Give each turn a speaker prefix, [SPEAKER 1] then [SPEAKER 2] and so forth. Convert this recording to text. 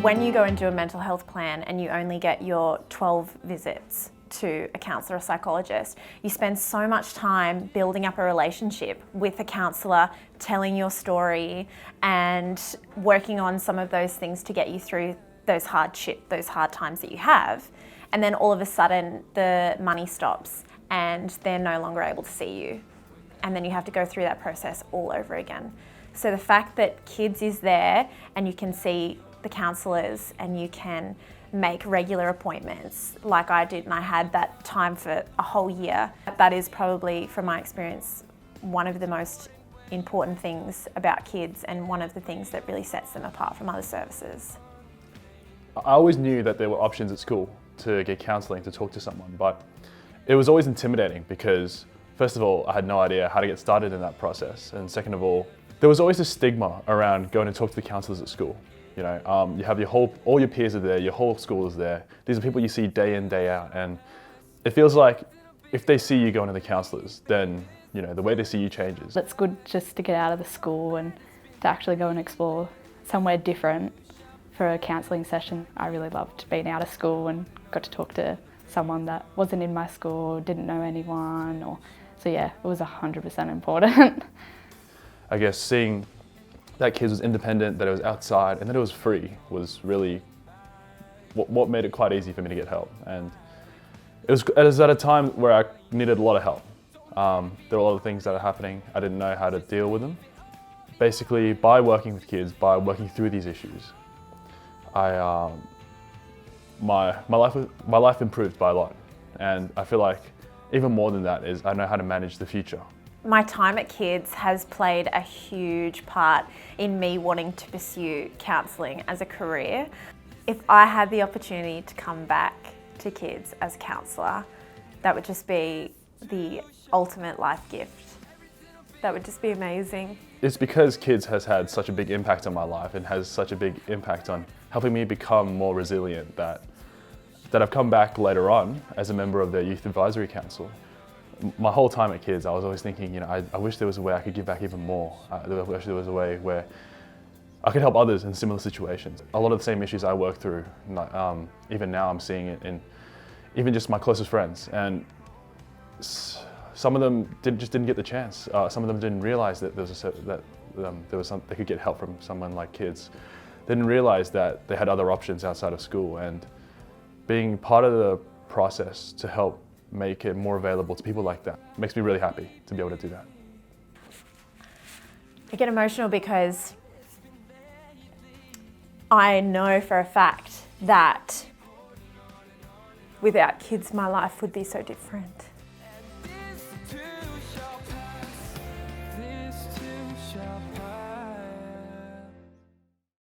[SPEAKER 1] When you go and do a mental health plan and you only get your 12 visits to a counsellor or psychologist, you spend so much time building up a relationship with a counsellor, telling your story and working on some of those things to get you through those hard times that you have. And then all of a sudden the money stops and they're no longer able to see you. And then you have to go through that process all over again. So the fact that Kyds is there and you can see the counsellors and you can make regular appointments like I did, and I had that time for a whole year, that is probably, from my experience, one of the most important things about Kyds and one of the things that really sets them apart from other services.
[SPEAKER 2] I always knew that there were options at school to get counselling, to talk to someone, but it was always intimidating because, first of all, I had no idea how to get started in that process, and second of all, there was always a stigma around going to talk to the counsellors at school. You know, you have all your peers are there, your whole school is there. These are people you see day in, day out, and it feels like if they see you going to the counsellors, then, you know, the way they see you changes.
[SPEAKER 3] It's good just to get out of the school and to actually go and explore somewhere different for a counselling session. I really loved being out of school and got to talk to someone that wasn't in my school, didn't know anyone, so yeah, it was 100% important.
[SPEAKER 2] I guess seeing that Kyds was independent, that it was outside, and that it was free was really what made it quite easy for me to get help. And it was at a time where I needed a lot of help. There were a lot of things that are happening. I didn't know how to deal with them. Basically, by working with Kyds, by working through these issues, my life improved by a lot. And I feel like even more than that is I know how to manage the future.
[SPEAKER 1] My time at Kyds has played a huge part in me wanting to pursue counselling as a career. If I had the opportunity to come back to Kyds as a counsellor, that would just be the ultimate life gift. That would just be amazing.
[SPEAKER 2] It's because Kyds has had such a big impact on my life and has such a big impact on helping me become more resilient that I've come back later on as a member of their Youth Advisory Council. My whole time at Kyds, I was always thinking, you know, I wish there was a way I could give back even more. I wish there was a way where I could help others in similar situations. A lot of the same issues I work through, even now I'm seeing it in even just my closest friends. And some of them just didn't get the chance. Some of them didn't realize that they could get help from someone like Kyds. They didn't realize that they had other options outside of school, and being part of the process to help make it more available to people like that makes me really happy to be able to do that.
[SPEAKER 1] I get emotional because I know for a fact that without Kyds my life would be so different.